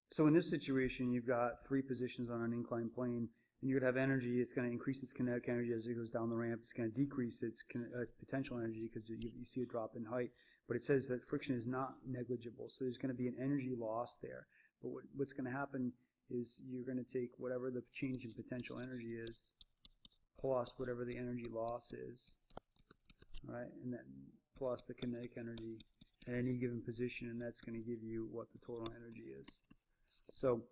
So in this situation, you've got three positions on an inclined plane, and you're going to have energy. It's going to increase its kinetic energy as it goes down the ramp. It's going to decrease its potential energy because you see a drop in height. But it says that friction is not negligible, so there's going to be an energy loss there. But what's going to happen is you're going to take whatever the change in potential energy is plus whatever the energy loss is, right? And then plus the kinetic energy at any given position, and that's going to give you what the total energy is. So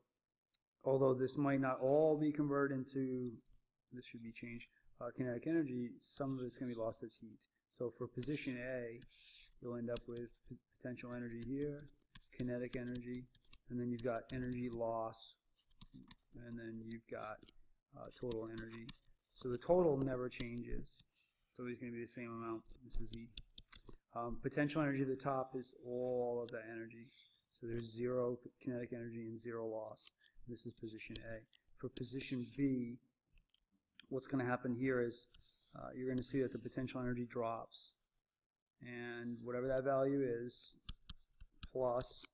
although this might not all be converted into, this should be changed, kinetic energy, some of it's going to be lost as heat. So for position A, you'll end up with potential energy here, kinetic energy, and then you've got energy loss, and then you've got total energy. So the total never changes. It's always going to be the same amount. This is E. Potential energy at the top is all of that energy. So there's zero kinetic energy and zero loss. This is position A. For position B, what's going to happen here is you're going to see that the potential energy drops. And whatever that value is, plus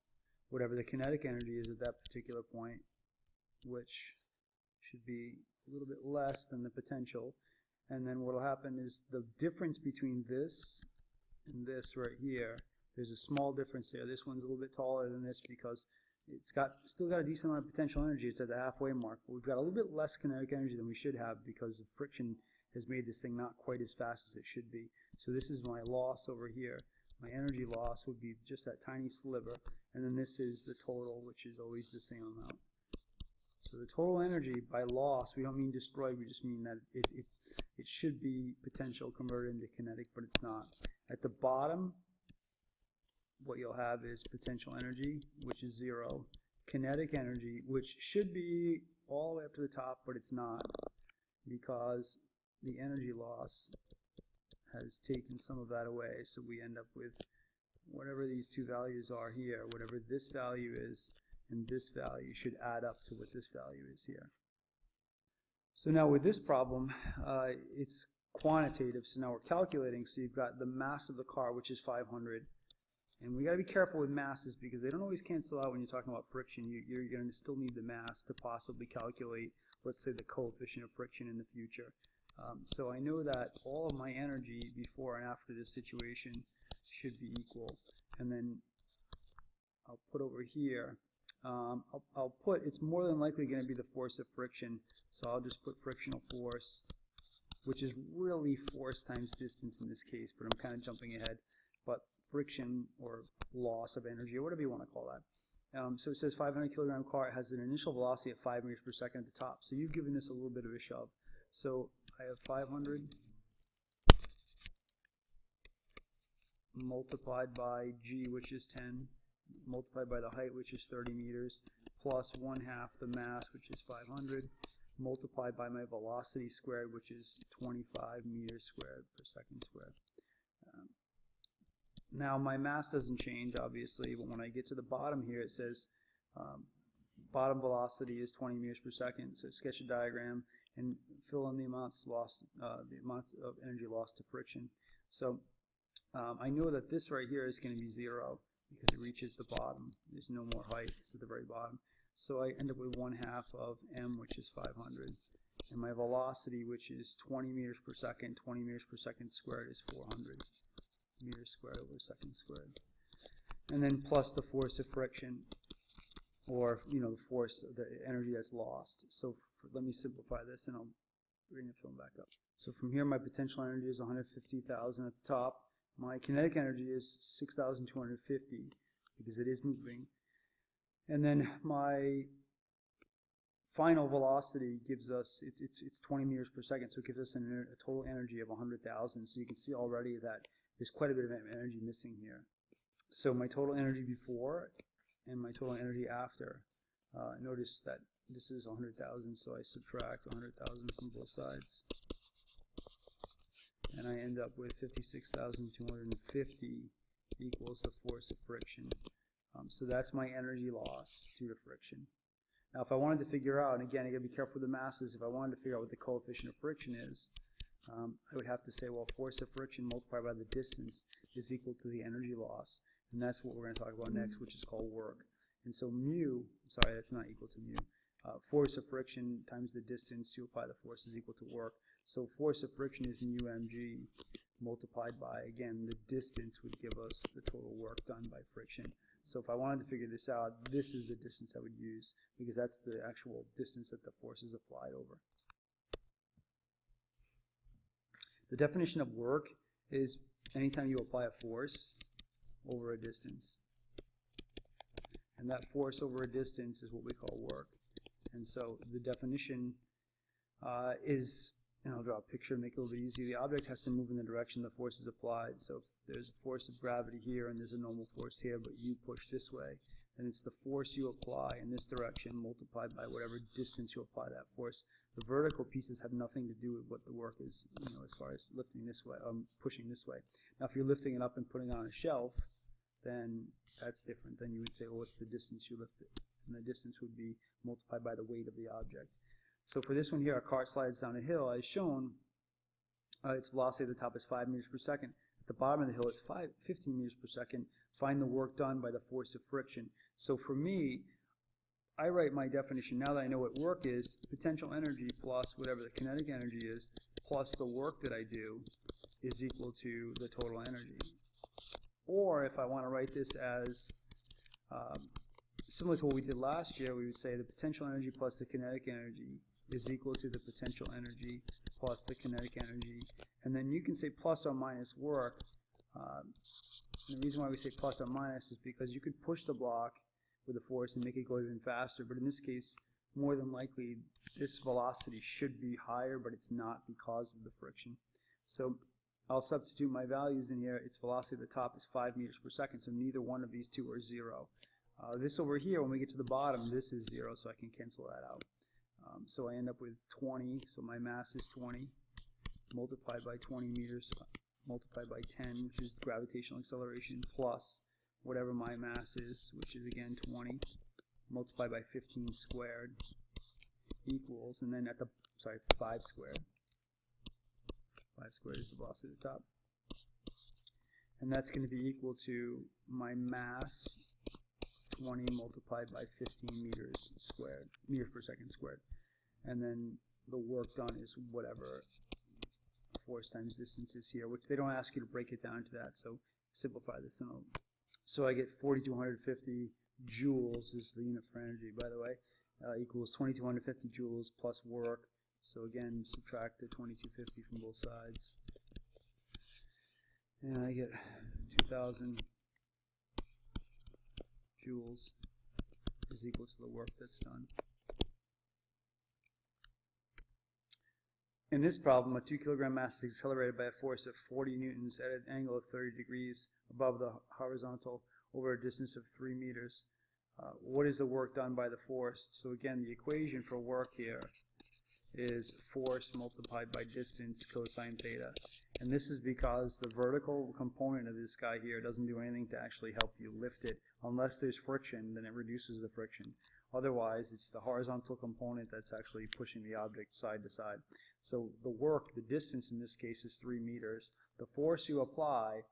whatever the kinetic energy is at that particular point, which should be a little bit less than the potential. And then what will happen is the difference between this and this right here, there's a small difference there. This one's a little bit taller than this because it's still got a decent amount of potential energy. It's at the halfway mark, but we've got a little bit less kinetic energy than we should have because the friction has made this thing not quite as fast as it should be. So this is my loss over here. My energy loss would be just that tiny sliver, and then this is the total, which is always the same amount. So the total energy by loss, we don't mean destroyed, we just mean that it should be potential converted into kinetic, but it's not. At the bottom, what you'll have is potential energy, which is zero, kinetic energy, which should be all the way up to the top, but it's not, because the energy loss has taken some of that away. So we end up with whatever these two values are here, whatever this value is, and this value should add up to what this value is here. So now with this problem, it's quantitative, so now we're calculating. So you've got the mass of the car, which is 500. And we got to be careful with masses because they don't always cancel out when you're talking about friction. You're going to still need the mass to possibly calculate, let's say, the coefficient of friction in the future. So I know that all of my energy before and after this situation should be equal. And then I'll put over here, I'll put, it's more than likely going to be the force of friction. So I'll just put frictional force, which is really force times distance in this case, but I'm kind of jumping ahead. But friction or loss of energy, or whatever you want to call that. So it says 500 kilogram car. It has an initial velocity of 5 meters per second at the top. So you've given this a little bit of a shove. So I have 500 multiplied by g, which is 10, multiplied by the height, which is 30 meters, plus 1/2 the mass, which is 500, multiplied by my velocity squared, which is 25 meters squared per second squared. Now my mass doesn't change, obviously, but when I get to the bottom here, it says bottom velocity is 20 meters per second. So sketch a diagram and fill in the amounts lost, the amounts of energy lost to friction. So I know that this right here is going to be 0 because it reaches the bottom. There's no more height. It's at the very bottom. So I end up with 1/2 of m, which is 500. And my velocity, which is 20 meters per second, 20 meters per second squared is 400 meters squared over second squared. And then plus the force of friction, or the force of the energy that's lost. So let me simplify this and I'll bring the film back up. So from here my potential energy is 150,000 at the top. My kinetic energy is 6,250 because it is moving. And then my final velocity gives us, it's 20 meters per second, so it gives us a total energy of 100,000. So you can see already that there's quite a bit of energy missing here. So my total energy before and my total energy after, notice that this is 100,000, so I subtract 100,000 from both sides. And I end up with 56,250 equals the force of friction. So that's my energy loss due to friction. Now if I wanted to figure out, and again, I got to be careful with the masses, if I wanted to figure out what the coefficient of friction is, I would have to say, well, force of friction multiplied by the distance is equal to the energy loss. And that's what we're going to talk about next, which is called work. And so mu, sorry, that's not equal to mu. Force of friction times the distance to apply the force is equal to work. So force of friction is mu mg multiplied by, again, the distance would give us the total work done by friction. So if I wanted to figure this out, this is the distance I would use, because that's the actual distance that the force is applied over. The definition of work is anytime you apply a force over a distance. And that force over a distance is what we call work. And so the definition is, and I'll draw a picture to make it a little bit easier. The object has to move in the direction the force is applied. So if there's a force of gravity here and there's a normal force here, but you push this way, then it's the force you apply in this direction multiplied by whatever distance you apply that force. The vertical pieces have nothing to do with what the work is, as far as lifting this way, pushing this way. Now, if you're lifting it up and putting it on a shelf, then that's different. Then you would say, well, what's the distance you lifted? And the distance would be multiplied by the weight of the object. So for this one here, our cart slides down a hill. As shown, its velocity at the top is 5 meters per second. At the bottom of the hill, it's 15 meters per second. Find the work done by the force of friction. So for me, I write my definition, now that I know what work is, potential energy plus whatever the kinetic energy is, plus the work that I do, is equal to the total energy. Or if I want to write this as similar to what we did last year, we would say the potential energy plus the kinetic energy is equal to the potential energy plus the kinetic energy. And then you can say plus or minus work. And the reason why we say plus or minus is because you could push the block with a force and make it go even faster. But in this case, more than likely, this velocity should be higher, but it's not because of the friction. So I'll substitute my values in here. Its velocity at the top is 5 meters per second, so neither one of these two are 0. This over here, when we get to the bottom, this is 0, so I can cancel that out. So I end up with 20, so my mass is 20, multiplied by 20 meters, multiplied by 10, which is gravitational acceleration, plus whatever my mass is, which is again 20, multiplied by 15 squared, equals, and then at the, 5 squared. 5 squared is the velocity at the top. And that's going to be equal to my mass, 20 multiplied by 15 meters per second squared. And then the work done is whatever force times distance is here, which they don't ask you to break it down to that, so simplify this. So I get 4,250 joules is the unit for energy, by the way, equals 2,250 joules plus work. So again, subtract the 2,250 from both sides. And I get 2,000 joules is equal to the work that's done. In this problem, a 2 kilogram mass is accelerated by a force of 40 newtons at an angle of 30 degrees above the horizontal over a distance of 3 meters. What is the work done by the force? So again, the equation for work here is force multiplied by distance cosine theta. And this is because the vertical component of this guy here doesn't do anything to actually help you lift it. Unless there's friction, then it reduces the friction. Otherwise, it's the horizontal component that's actually pushing the object side to side. So the work, the distance in this case is 3 meters. The force you apply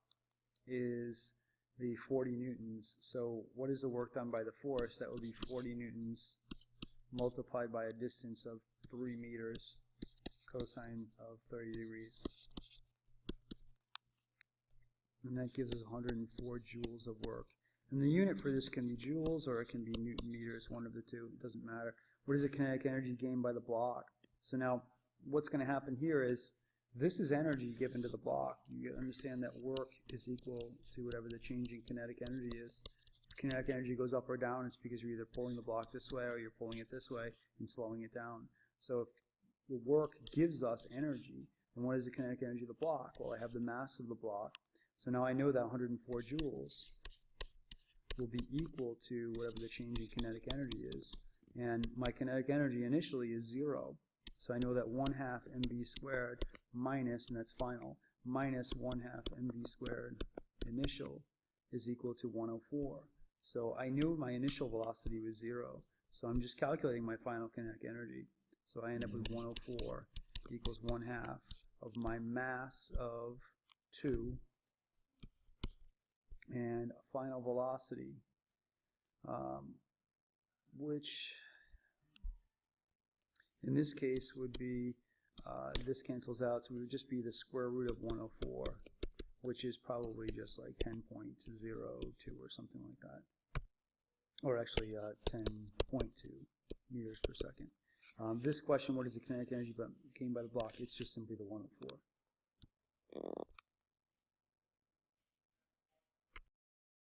is the 40 newtons. So what is the work done by the force? That would be 40 newtons multiplied by a distance of 3 meters cosine of 30 degrees. And that gives us 104 joules of work. And the unit for this can be joules or it can be newton meters, one of the two, it doesn't matter. What is the kinetic energy gained by the block? So now what's going to happen here is this is energy given to the block. You understand that work is equal to whatever the change in kinetic energy is. If kinetic energy goes up or down, it's because you're either pulling the block this way or you're pulling it this way and slowing it down. So if the work gives us energy, then what is the kinetic energy of the block? Well, I have the mass of the block. So now I know that 104 joules will be equal to whatever the change in kinetic energy is. And my kinetic energy initially is 0. So I know that 1/2 mv squared minus, and that's final, minus 1/2 mv squared initial is equal to 104. So I knew my initial velocity was 0. So I'm just calculating my final kinetic energy. So I end up with 104 equals 1/2 of my mass of 2 and a final velocity which in this case would be, this cancels out, so it would just be the square root of 104, which is probably just like 10.02 or something like that. Or actually 10.2 meters per second. This question, what is the kinetic energy gained by the block? It's just simply the 104.